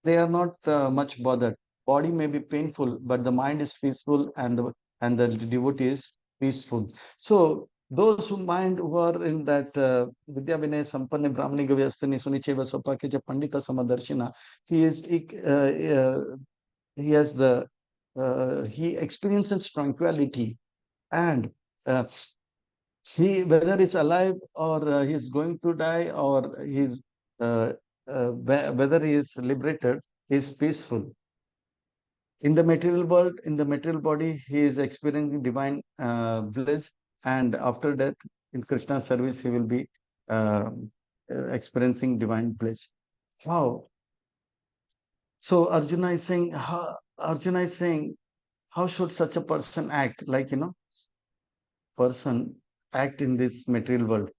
they are not much bothered. Body may be painful, but the mind is peaceful, and the devotee is peaceful. So those who are in that Vidya Vinay Sampanne Brahmani Gavyastani Sunicheva Sopakeja Pandita Samadarshina, he has the he experiences tranquility, and uh, he, whether he's alive or he's going to die, or uh, whether he is liberated, he is peaceful. In the material world, in the material body, he is experiencing divine bliss, and after death, in Krishna's service, he will be uh, experiencing divine bliss. Wow! So Arjuna is saying, how should such a person act? Like, person act in this material world.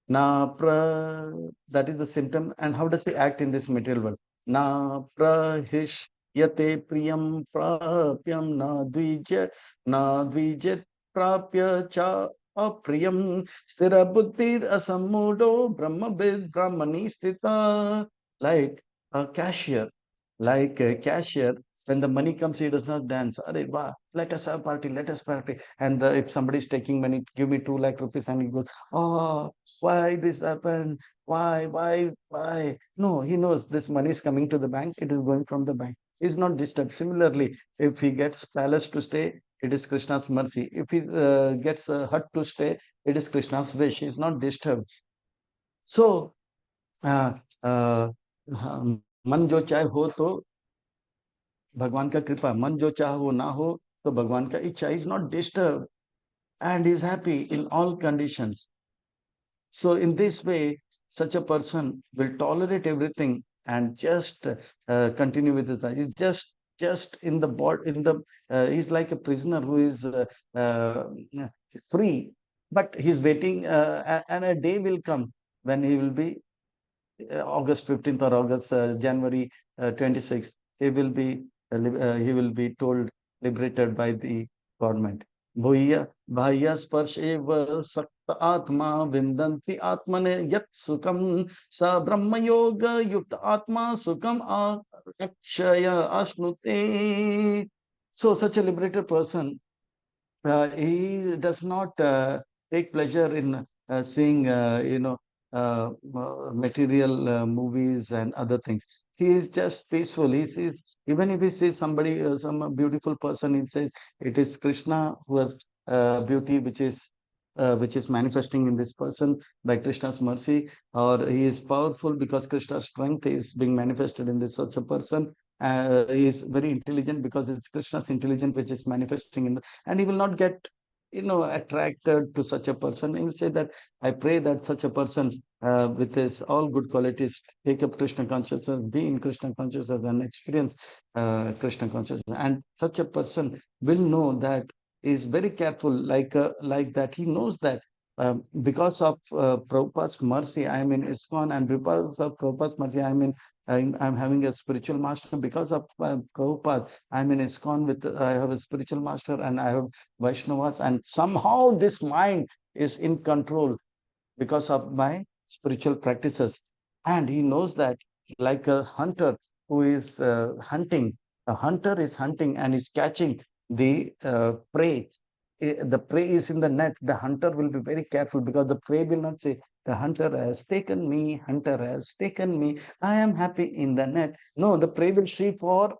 That is the symptom. And how does he act in this material world? Na prahish yate priyam prapyam na dvijet prapya cha apriyam stira buddhir asammudo brahmavid brahmani sthita. Like a cashier, when the money comes, he does not dance. Arey, wow, let us have party, let us party. And if somebody is taking money, give me 2 lakh rupees, and he goes, oh, why this happened? Why? No, he knows this money is coming to the bank. It is going from the bank. He's not disturbed. Similarly, if he gets palace to stay, it is Krishna's mercy. If he gets a hut to stay, it is Krishna's wish. He's not disturbed. So, uh, uh, मन जो चाहे हो तो भगवान का कृपा, मन जो चाहे वो ना हो तो भगवान का इच्छा. Is not disturb and is happy in all conditions. So in this way, such a person will tolerate everything and just continue with his life. He's just in the board, he's like a prisoner who is free, but he's waiting, and a day will come when he will be August 15th or August January 26th. He will be told, liberated by the government. भूय बाह्य स्पर्श एव सक्त आत्मा विन्दन्ति आत्मने यत् सुखम स ब्रह्म योग युक्त आत्मा सुखम Akshay अश्नुते. So such a liberated person, he does not take pleasure in seeing material movies and other things. He is just peaceful. He sees, even if he sees somebody, some beautiful person, he says it is Krishna who has beauty, which is manifesting in this person by Krishna's mercy, or he is powerful because Krishna's strength is being manifested in this such a person. He is very intelligent because it's Krishna's intelligence which is manifesting in, and he will not get attracted to such a person. He will say that I pray that such a person with his all good qualities take up Krishna consciousness, be in Krishna consciousness, and experience Krishna consciousness. And such a person will know that he is very careful, like that. He knows that because of Prabhupada's mercy, I am in ISKCON, and because of Prabhupada's mercy, I'm having a spiritual master. Because of Prabhupada, I'm in ISKCON I have a spiritual master, and I have Vaishnavas, and somehow this mind is in control because of my spiritual practices. And he knows that, like a hunter who is hunting, a hunter is hunting and is catching the prey. The prey is in the net. The hunter will be very careful, because the prey will not say, the hunter has taken me, hunter has taken me, I am happy in the net. No, the prey will see for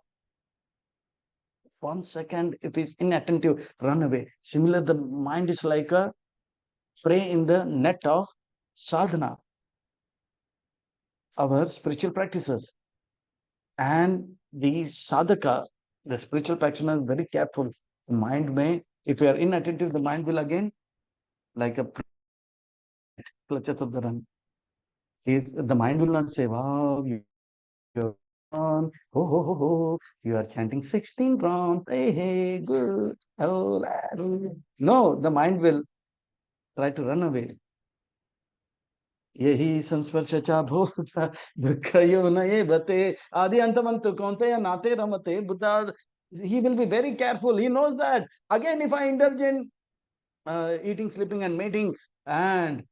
1 second, it is inattentive, run away. Similar, the mind is like a prey in the net of sadhana, our spiritual practices. And the sadhaka, the spiritual practitioner, is very careful. The mind may, if you are inattentive, the mind will again, like a clutches of the run. The mind will not say, wow, you're on, you are chanting 16 rounds, hey, good. Oh, no, the mind will try to run away. यही संस्पर्शचा भूत दुःखयो न एवते आदि अंतमंतु कौन्तेय नाते रमते Buddha. He will be very careful. He knows that, again, if I indulge in eating, sleeping, and mating, and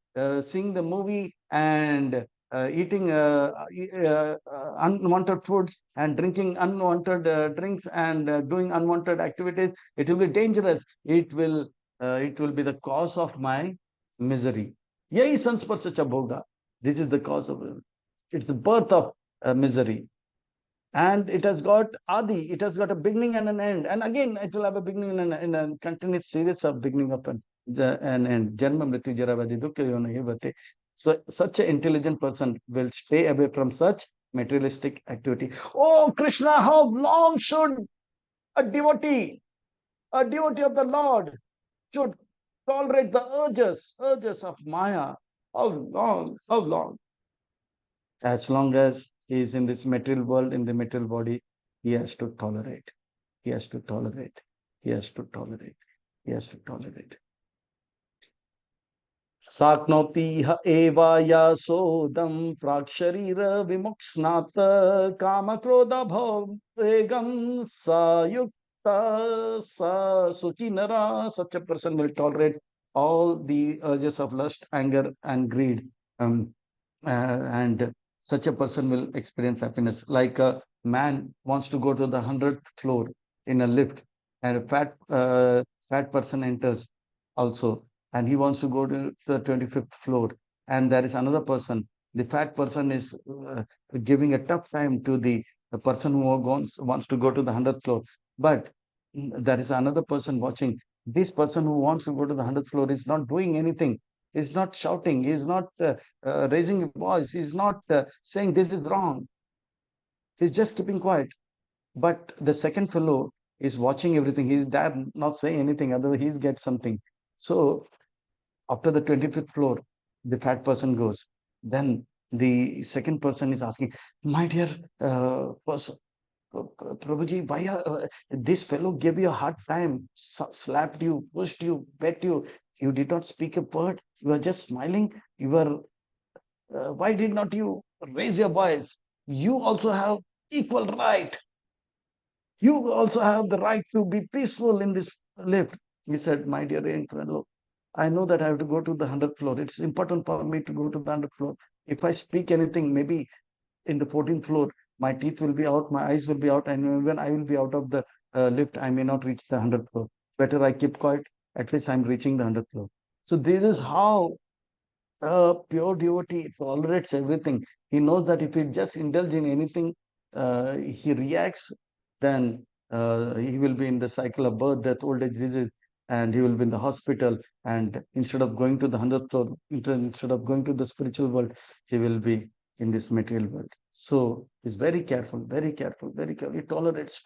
seeing the movie, and eating unwanted foods, and drinking unwanted drinks, and doing unwanted activities, it will be dangerous. It will be the cause of my misery. Yahi sansparsacha bhoga. This is the cause of it. It's the birth of misery. And it has got adi, it has got a beginning and an end. And again, it will have a beginning and a continuous series of beginning of an end. Janma mrityu jara vyadhi dukkha yona evate. So such an intelligent person will stay away from such materialistic activity. Oh Krishna, how long should a devotee of the Lord should tolerate the urges of Maya? How long? How long? As long as he is in this material world, in the material body, he has to tolerate. He has to tolerate. He has to tolerate. He has to tolerate. Saknoti ha eva yasodam praksharira vimuksnata kama krodha bhavegam sayukta sa suchinara. Such a person will tolerate all the urges of lust, anger, and greed. And such a person will experience happiness. Like a man wants to go to the 100th floor in a lift, and a fat person enters also, and he wants to go to the 25th floor, and there is another person. The fat person is giving a tough time to the person who wants to go to the 100th floor, but there is another person watching. This person who wants to go to the 100th floor is not doing anything. Is not shouting. Is not raising a voice. He's not saying this is wrong. He's just keeping quiet. But the second fellow is watching everything. He dare not say anything, otherwise he's get something. So after the 25th floor, the fat person goes. Then the second person is asking, my dear person, Prabhuji, why this fellow gave you a hard time, slapped you, pushed you, bet you. You did not speak a word. You are just smiling. You were. Why did not you raise your voice? You also have equal right. You also have the right to be peaceful in this lift. He said, my dear young fellow, I know that I have to go to the 100th floor. It's important for me to go to the 100th floor. If I speak anything, maybe in the 14th floor, my teeth will be out, my eyes will be out, and when I will be out of the lift, I may not reach the 100th floor. Better I keep quiet. At least I'm reaching the 100th floor. So this is how a pure devotee tolerates everything. He knows that if he just indulge in anything, he reacts, then he will be in the cycle of birth, death, old age, disease, and he will be in the hospital. And instead of going to the 100th floor, instead of going to the spiritual world, he will be in this material world. So he's very careful, very careful, very careful. He tolerates.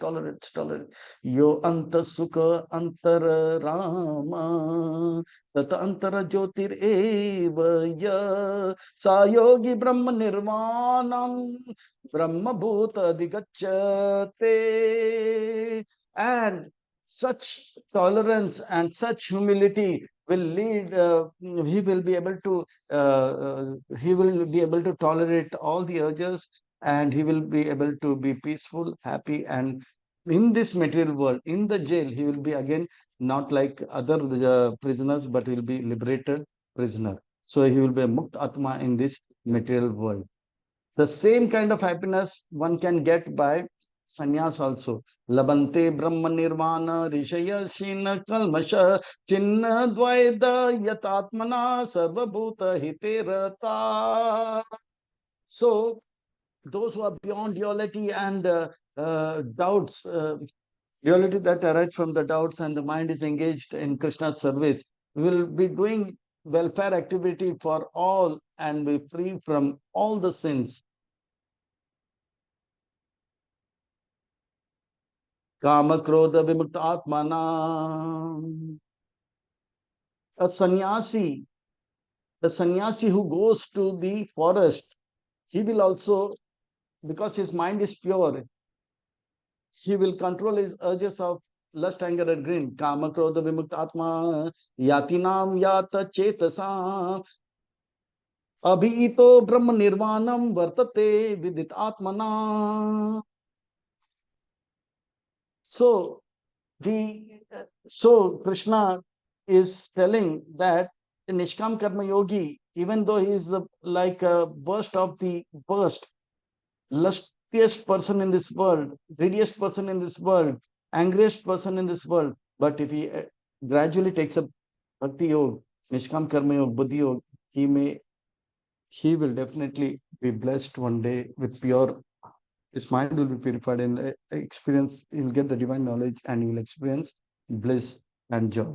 Yo anta sukha antara rama tat antara jyotir eva ya sayogi brahma nirvanam brahma bhuta adhigacchate. And such tolerance and such humility will lead, he will be able to tolerate all the urges, and he will be able to be peaceful, happy, and in this material world, in the jail, he will be again not like other prisoners, but he will be liberated prisoner. So he will be a mukt atma in this material world. The same kind of happiness one can get by sannyas also. Labante brahma nirvana rishaya shina kalmasha chinna dvaida yatatmana sarvabhuta hiterata. So those who are beyond duality and doubts, duality that arise from the doubts, and the mind is engaged in Krishna's service, will be doing welfare activity for all and be free from all the sins. Kama krodha vimukta atmana. A sannyasi, who goes to the forest, he will also, because his mind is pure, he will control his urges of lust, anger, and greed. Kama krodha vimukta atma yatinam yata chetasam abhito brahma nirvanam vartate vidit atmana. So Krishna is telling that the Nishkam Karma Yogi, even though he is like a lustiest person in this world, greediest person in this world, angriest person in this world, but if he gradually takes up Bhakti Yoga, Nishkam Karma Yoga, Buddhi Yoga, he will definitely be blessed one day with pure. His mind will be purified and experience. He will get the divine knowledge and he will experience bliss and joy.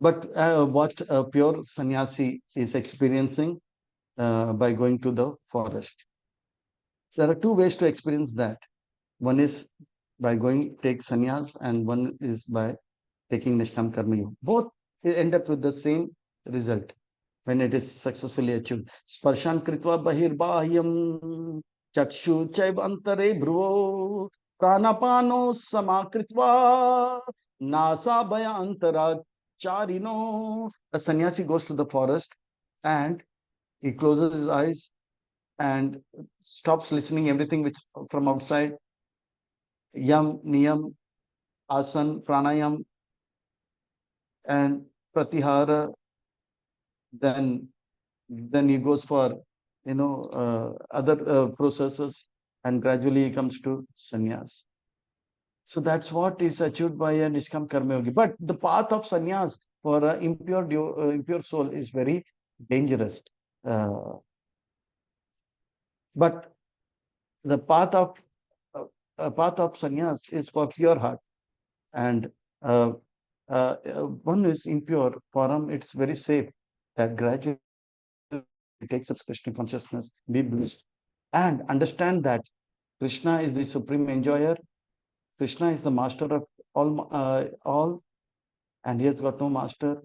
But what a pure sannyasi is experiencing by going to the forest. So there are two ways to experience that. One is by take sannyas, and one is by taking Nishkam Karma Yoga. Both end up with the same result when it is successfully achieved. Sparshan kritva bahirbahyam chakshu chaiv antare bhruvo pranapano samakritva nasa bhaya antara charino. A sannyasi goes to the forest and he closes his eyes and stops listening everything which from outside. Yam, niyam, asan, pranayam, and pratihara. Then he goes for other processes, and gradually he comes to sannyas. So that's what is achieved by a Nishkam Karma Yogi. But the path of sannyas for an impure soul is very dangerous. But the path of sannyas is for pure heart, and one is impure. For him, it's very safe that gradually it takes up Krishna consciousness, be blissed, and understand that Krishna is the supreme enjoyer. Krishna is the master of all, and he has got no master,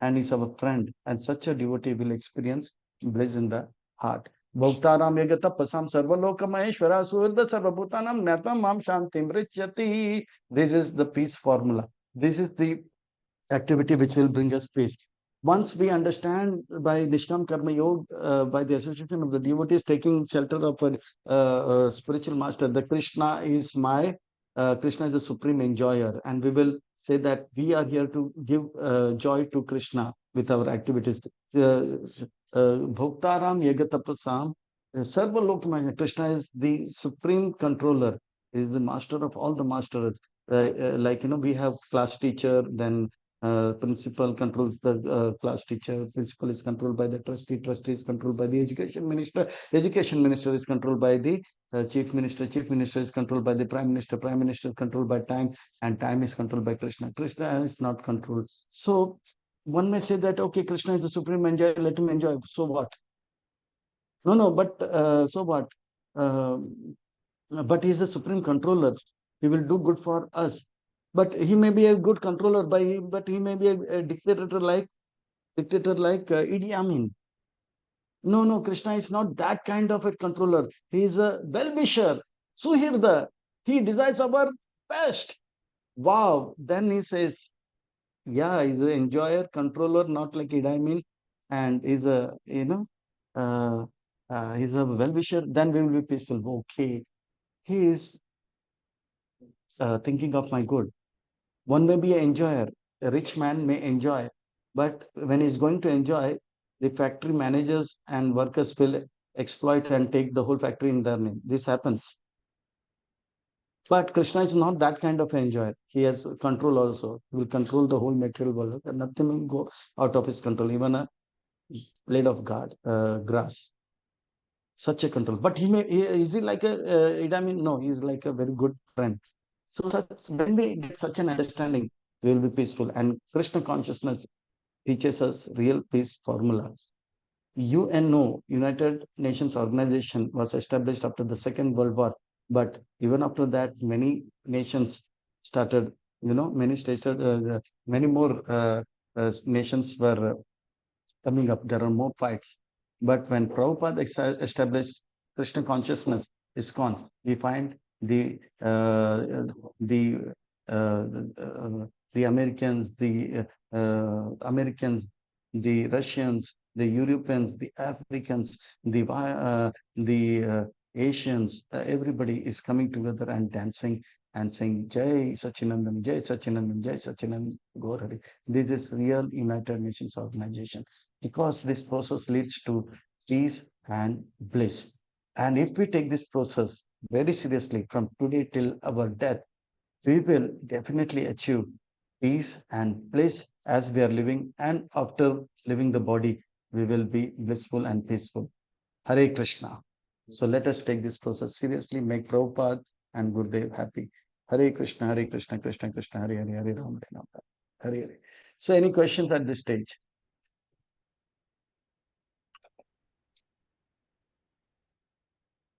and he's our friend. And such a devotee will experience bliss in the heart. Bhaktaram yagatapasam sarvaloka maheshwara suhrda sarvabhutanam natam mam shantim richyati. This is the peace formula. This is the activity which will bring us peace. Once we understand by Nishkam Karma Yoga, by the association of the devotees taking shelter of a spiritual master, the Krishna is the supreme enjoyer, and we will say that we are here to give joy to Krishna with our activities. Bhoktaram Yagatapasam Sarva Lokmaya. Krishna is the supreme controller, is the master of all the masters. We have class teacher, then principal controls the class teacher, principal is controlled by the trustee is controlled by the education minister is controlled by the chief minister is controlled by the prime minister is controlled by time, and time is controlled by Krishna is not controlled. So one may say that, okay, Krishna is the supreme enjoyer, let him enjoy. So what? No, but so what? But he is the supreme controller. He will do good for us. But he may be a good controller, but he may be a dictator like Idi Amin. No, Krishna is not that kind of a controller. He is a well-wisher, Suhirda. He desires our best. Wow. Then he says, yeah, he's an enjoyer, controller, not like Idi Amin, and he's he's a well-wisher. Then we will be peaceful. Okay, he is thinking of my good. One may be an enjoyer. A rich man may enjoy, but when he's going to enjoy, the factory managers and workers will exploit and take the whole factory in their name. This happens. But Krishna is not that kind of enjoyer. He has control also. He will control the whole material world, and nothing will go out of his control. Even a blade of grass, such a control. But is he like a? I mean, no. He's like a very good friend. So when we get such an understanding, we will be peaceful. And Krishna consciousness teaches us real peace formula. UNO, United Nations Organization, was established after the Second World War. But even after that, many nations started, many more nations were coming up. There are more fights. But when Prabhupada established Krishna consciousness, ISKCON, we find the Americans, the Russians, the Europeans, the Africans, the Asians, everybody is coming together and dancing and saying Jai Sachinandan, Jai Sachinandan, Jai Sachinandan, Gaur Hari. This is real United Nations organization, because this process leads to peace and bliss. And if we take this process very seriously from today till our death, we will definitely achieve peace and bliss as we are living, and after leaving the body, we will be blissful and peaceful. Hare Krishna. So let us take this process seriously, make Prabhupada and Gurudev happy. Hare Krishna, Krishna Krishna, Hare Hare, Hare Ram, Hare Ram, Hare Hare. So any questions at this stage?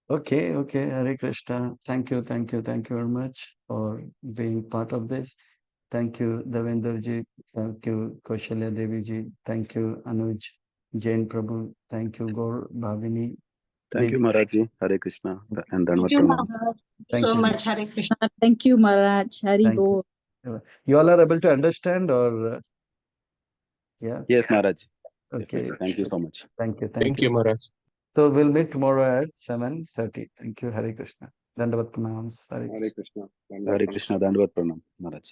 Okay, Hare Krishna. Thank you very much for being part of this. Thank you, Devendra ji. Thank you, Kaushalya Devi ji. Thank you, Anuj, Jain Prabhu. Thank you, Gaur Bhavini. Thank you, Maharaj ji. Hare Krishna. And Thank you, Maharaj. Thank So you. much, Hare Krishna. Thank you, Maharaj. Hari Thank Bol. You all are able to understand, or yeah? Yes, Maharaj. Okay. Thank you so much. Thank you. Thank you, Maharaj. So we'll meet tomorrow at 7:30. Thank you, Hare Krishna. Dandavat pranams. Hare Krishna. Dandavat pranam, Maharaj.